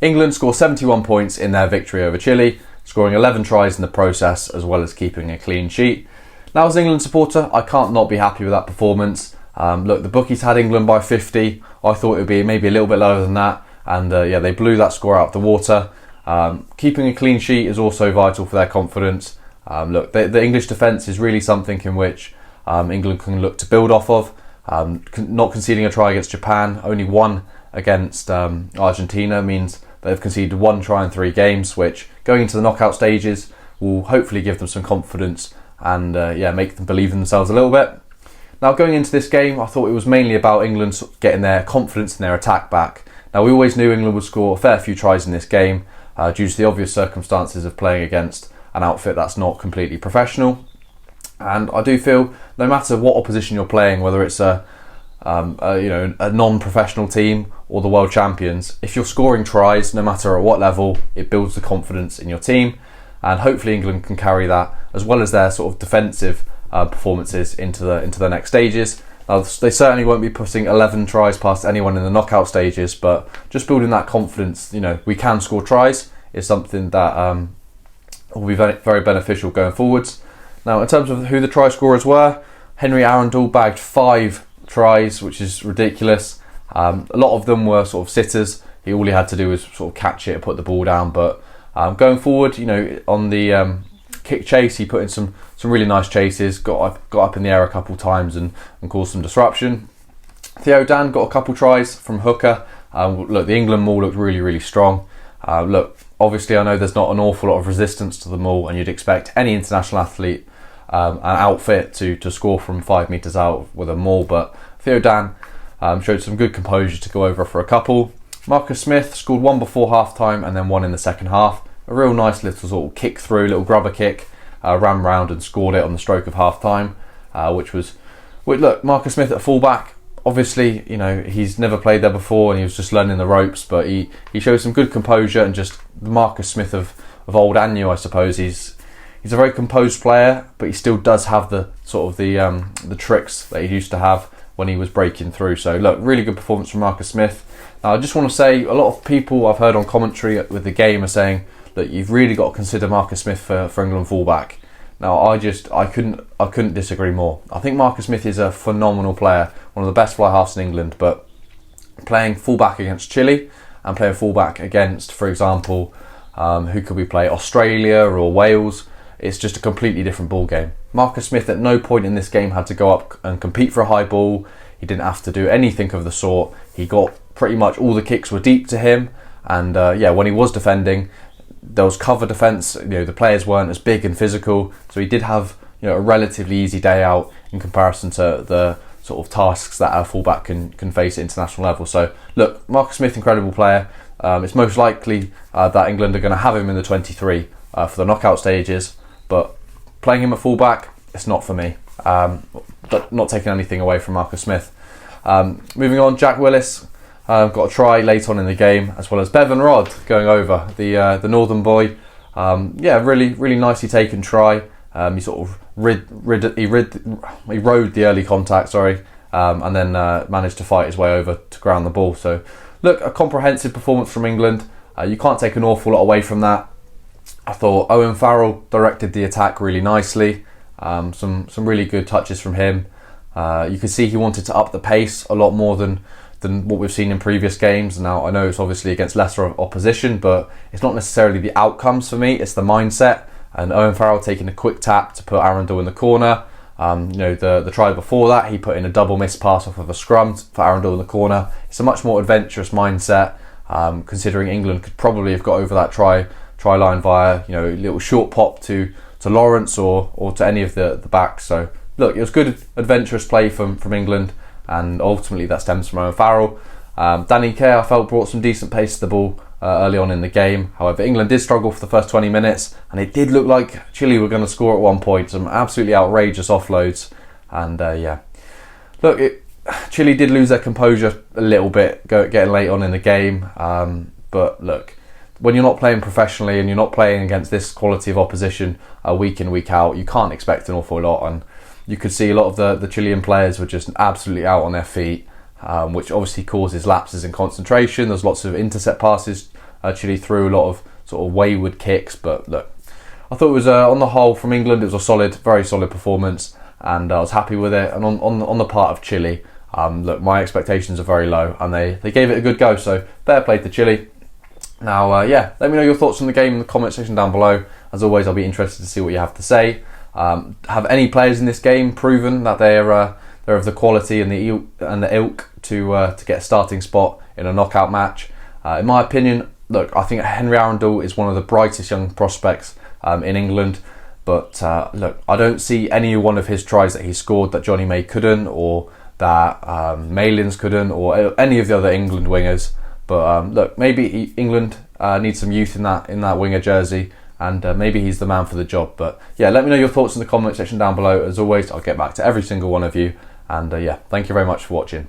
England score 71 points in their victory over Chile, scoring 11 tries in the process as well as keeping a clean sheet. Now, as an England supporter, I can't not be happy with that performance. Look, the bookies had England by 50. I thought it would be maybe a little bit lower than that, and they blew that score out of the water. Keeping a clean sheet is also vital for their confidence. Look, the English defence is really something in which England can look to build off of. Not conceding a try against Japan, only one against Argentina, means they've conceded 1 try in 3 games, which going into the knockout stages will hopefully give them some confidence and make them believe in themselves a little bit. Now, going into this game, I thought it was mainly about England getting their confidence in their attack back. Now, we always knew England would score a fair few tries in this game due to the obvious circumstances of playing against an outfit that's not completely professional. And I do feel no matter what opposition you're playing, whether it's a non-professional team or the world champions, if you're scoring tries, no matter at what level, it builds the confidence in your team, and hopefully England can carry that as well as their sort of defensive performances into the next stages. Now, they certainly won't be putting 11 tries past anyone in the knockout stages, but just building that confidence, we can score tries, is something that will be very, very beneficial going forwards. Now, in terms of who the try scorers were, Henry Arundel bagged 5 tries, which is ridiculous. A lot of them were sort of sitters. All he had to do was sort of catch it and put the ball down. But going forward, on the kick chase, he put in some really nice chases, got up in the air a couple times and caused some disruption. Theo Dan got a couple tries from hooker. Look, the England maul looked really, really strong. Look, obviously I know there's not an awful lot of resistance to the maul, and you'd expect any international athlete, an outfit to score from 5 metres out with a maul, but Theo Dan showed some good composure to go over for a couple. Marcus Smith scored 1 before half time and then 1 in the second half. A real nice little sort of kick through, little grubber kick, ran round and scored it on the stroke of half time, look, Marcus Smith at fullback, obviously, he's never played there before and he was just learning the ropes, but he showed some good composure and just the Marcus Smith of old and new, I suppose. He's a very composed player, but he still does have the sort of the tricks that he used to have when he was breaking through. So look, really good performance from Marcus Smith. Now, I just want to say, a lot of people I've heard on commentary with the game are saying that you've really got to consider Marcus Smith for England fullback. Now, I couldn't disagree more. I think Marcus Smith is a phenomenal player, one of the best fly halves in England, but playing fullback against Chile and playing fullback against, for example, who could we play, Australia or Wales, it's just a completely different ball game. Marcus Smith at no point in this game had to go up and compete for a high ball. He didn't have to do anything of the sort. He got pretty much all the kicks were deep to him, and when he was defending, there was cover defence. The players weren't as big and physical, so he did have a relatively easy day out in comparison to the sort of tasks that a fullback can face at international level. So look, Marcus Smith, incredible player. It's most likely that England are going to have him in the 23 for the knockout stages, but playing him at fullback, it's not for me. But not taking anything away from Marcus Smith. Moving on, Jack Willis got a try late on in the game, as well as Bevan Rodd going over, the northern boy. Really, really nicely taken try. He sort of rode the early contact, and then managed to fight his way over to ground the ball. So look, a comprehensive performance from England. You can't take an awful lot away from that. I thought Owen Farrell directed the attack really nicely. Some really good touches from him. You could see he wanted to up the pace a lot more than what we've seen in previous games. Now, I know it's obviously against lesser opposition, but it's not necessarily the outcomes for me, it's the mindset. And Owen Farrell taking a quick tap to put Arundel in the corner. The try before that, he put in a double miss pass off of a scrum for Arundel in the corner. It's a much more adventurous mindset, considering England could probably have got over that try line via a little short pop to Lawrence or to any of the backs. So look, it was good adventurous play from England, and ultimately that stems from Owen Farrell. Danny Care, I felt, brought some decent pace to the ball early on in the game. However, England did struggle for the first 20 minutes, and it did look like Chile were going to score at one point. Some absolutely outrageous offloads, and Chile did lose their composure a little bit getting late on in the game. But look, when you're not playing professionally and you're not playing against this quality of opposition week in, week out, you can't expect an awful lot. And you could see a lot of the Chilean players were just absolutely out on their feet, which obviously causes lapses in concentration. There's lots of intercept passes Chile threw a lot of sort of wayward kicks, but look, I thought it was on the whole from England, it was a solid, very solid performance, and I was happy with it. And on the part of Chile, look, my expectations are very low, and they gave it a good go. So fair play to Chile. Now, yeah, let me know your thoughts on the game in the comment section down below. As always, I'll be interested to see what you have to say. Have any players in this game proven that they're of the quality and the ilk to get a starting spot in a knockout match? In my opinion, look, I think Henry Arundel is one of the brightest young prospects in England. But look, I don't see any one of his tries that he scored that Johnny May couldn't, or that Malins couldn't, or any of the other England wingers. But look, maybe England needs some youth in that winger jersey, and maybe he's the man for the job. But yeah, let me know your thoughts in the comment section down below. As always, I'll get back to every single one of you. And yeah, thank you very much for watching.